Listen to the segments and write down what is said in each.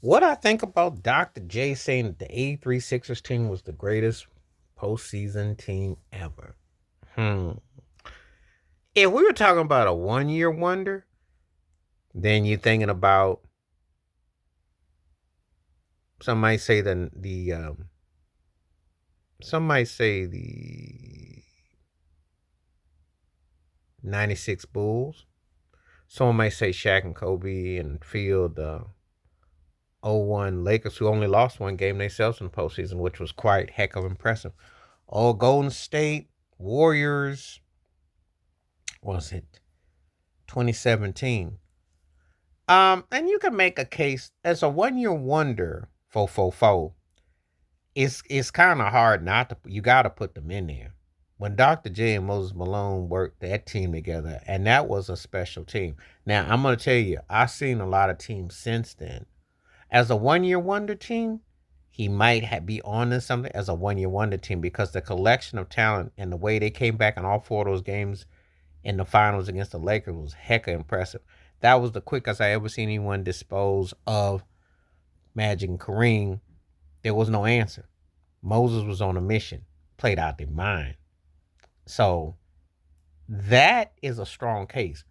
What I think about Dr. J saying that the 83 Sixers team was the greatest postseason team ever. Hmm. If we were talking about a 1 year wonder, then you're thinking about some might say some might say the 96 Bulls. Someone might say Shaq and Kobe and Field the 01 Lakers who only lost one game themselves in the postseason, which was quite heck of impressive. All Golden State Warriors, was it 2017? And you can make a case as a 1 year wonder for. It's kind of hard not to. You got to put them in there. When Dr. J and Moses Malone worked that team together, and that was a special team. Now I'm gonna tell you, I've seen a lot of teams since then. As a 1 year wonder team, he might be on to something as a 1 year wonder team because the collection of talent and the way they came back in all four of those games in the finals against the Lakers was hecka impressive. That was the quickest I ever seen anyone dispose of Magic and Kareem. There was no answer. Moses was on a mission, played out their mind. So that is a strong case.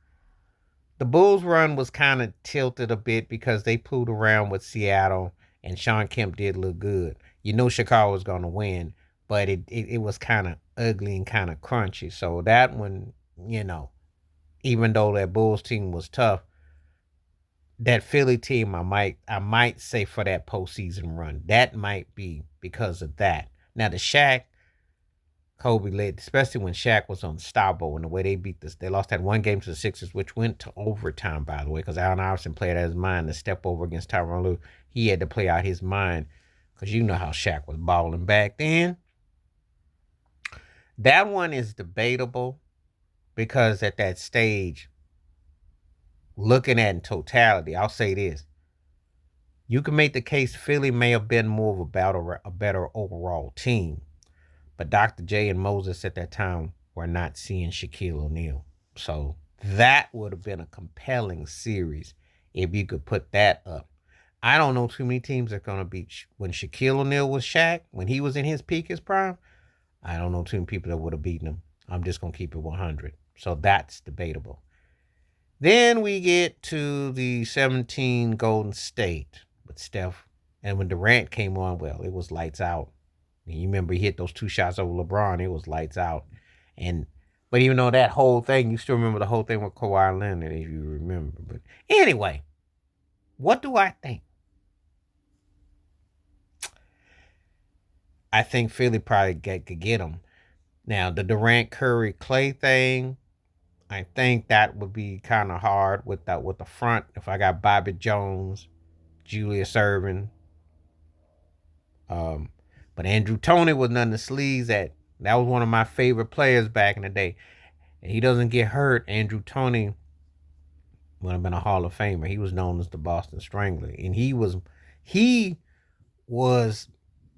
The Bulls run was kind of tilted a bit because they pulled around with Seattle and Sean Kemp did look good. You know Chicago was going to win, but it was kind of ugly and kind of crunchy. So that one, even though that Bulls team was tough, that Philly team I might say for that postseason run. That might be because of that. Now the Shaq Kobe led, especially when Shaq was unstoppable and the way they beat this. They lost that one game to the Sixers, which went to overtime, by the way, because Allen Iverson played out his mind to step over against Tyronn Lue. He had to play out his mind because you know how Shaq was balling back then. That one is debatable because at that stage, looking at in totality, I'll say this. You can make the case Philly may have been more of a better overall team. But Dr. J and Moses at that time were not seeing Shaquille O'Neal. So that would have been a compelling series if you could put that up. I don't know too many teams that are going to beat when Shaquille O'Neal was Shaq, when he was in his peak, his prime. I don't know too many people that would have beaten him. I'm just going to keep it 100. So that's debatable. Then we get to the 17 Golden State with Steph. And when Durant came on, well, it was lights out. And you remember he hit those two shots over LeBron, it was lights out. And but even though that whole thing, you still remember the whole thing with Kawhi Leonard, if you remember. But anyway, what do I think? I think Philly probably could get him. Now the Durant Curry Clay thing, I think that would be kind of hard with the front. If I got Bobby Jones, Julius Erving, um, but Andrew Toney was none of the sleeves that was one of my favorite players back in the day. And he doesn't get hurt. Andrew Toney would have been a Hall of Famer. He was known as the Boston Strangler, and he was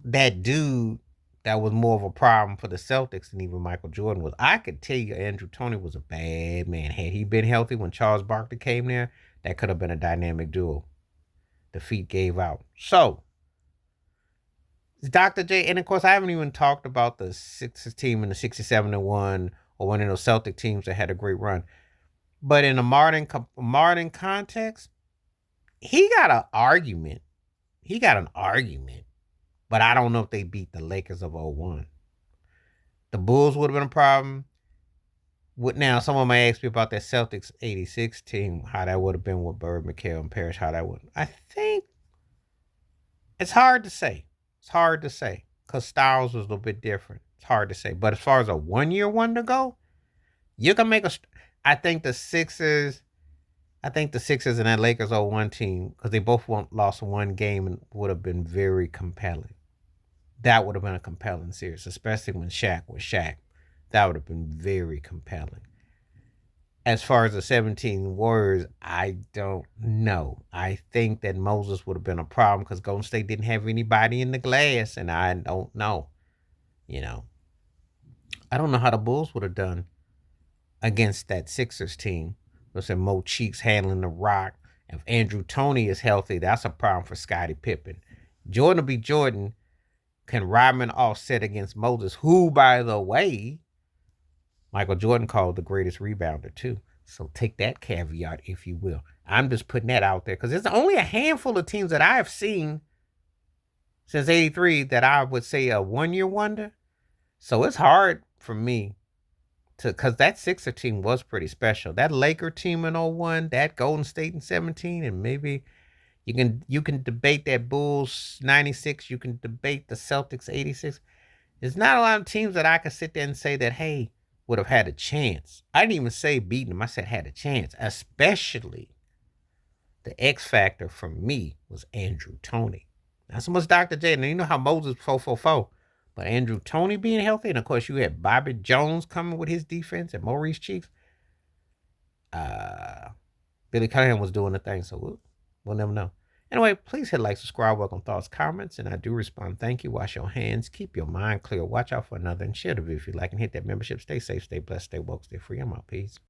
that dude that was more of a problem for the Celtics than even Michael Jordan was. I could tell you Andrew Toney was a bad man. Had he been healthy when Charles Barkley came there, that could have been a dynamic duo. The feet gave out. So Dr. J, and of course I haven't even talked about the Sixers team in the 67-1 or one of those Celtic teams that had a great run. But in a modern context, he got an argument. He got an argument. But I don't know if they beat the Lakers of '01. The Bulls would have been a problem. Now, someone may ask me about that Celtics '86 team, how that would have been with Bird, McHale, and Parrish, how that would. I think it's hard to say. It's hard to say because Styles was a little bit different. It's hard to say. But as far as a 1 year wonder go, you can make a. I think the Sixers. I think the Sixers and that Lakers '01 team, because they both lost one game, and would have been very compelling. That would have been a compelling series, especially when Shaq was Shaq. That would have been very compelling. As far as the 17 Warriors, I don't know. I think that Moses would have been a problem because Golden State didn't have anybody in the glass, and I don't know. You know, I don't know how the Bulls would have done against that Sixers team. Listen, Mo Cheeks handling the rock, If Andrew Toney is healthy, that's a problem for Scottie Pippen. Jordan will be Jordan. Can Rodman offset against Moses, who, by the way, Michael Jordan called the greatest rebounder too. So take that caveat, if you will. I'm just putting that out there because there's only a handful of teams that I've seen since '83 that I would say a 1-year wonder. So it's hard for me to, because that Sixer team was pretty special. That Laker team in '01, that Golden State in '17, and maybe you can debate that Bulls '96. You can debate the Celtics '86. There's not a lot of teams that I could sit there and say that, hey, would have had a chance. I didn't even say beating them. I said had a chance. Especially the X factor for me was Andrew Toney. Not so much Dr. J. Now, you know how Moses 444. But Andrew Toney being healthy, and of course you had Bobby Jones coming with his defense and Maurice Cheeks. Billy Cunningham was doing the thing, so we'll never know. Anyway, please hit like, subscribe, welcome thoughts, comments, and I do respond. Thank you. Wash your hands. Keep your mind clear. Watch out for another, and share the video if you like, and hit that membership. Stay safe, stay blessed, stay woke, stay free. I'm out. Peace.